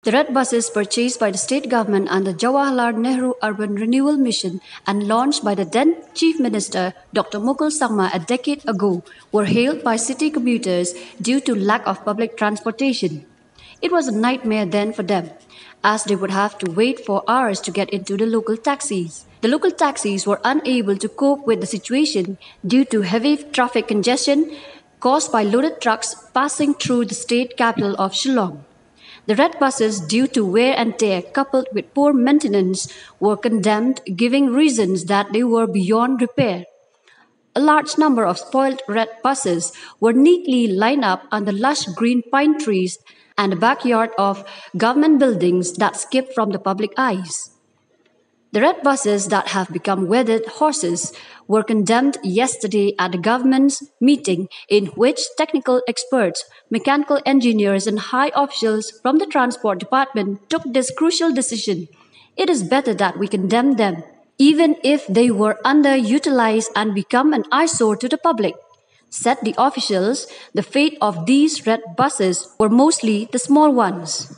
The red buses purchased by the state government under Jawaharlal Nehru Urban Renewal Mission and launched by the then Chief Minister Dr. Mukul Sangma a decade ago were hailed by city commuters due to lack of public transportation. It was a nightmare then for them, as they would have to wait for hours to get into the local taxis. The local taxis were unable to cope with the situation due to heavy traffic congestion caused by loaded trucks passing through the state capital of Shillong. The red buses, due to wear and tear coupled with poor maintenance, were condemned, giving reasons that they were beyond repair. A large number of spoiled red buses were neatly lined up under lush green pine trees and the backyard of government buildings that skipped from the public eyes. The red buses that have become weathered horses were condemned yesterday at the government's meeting, in which technical experts, mechanical engineers, and high officials from the transport department took this crucial decision. It is better that we condemn them, even if they were underutilized and become an eyesore to the public. Said the officials, the fate of these red buses were mostly the small ones.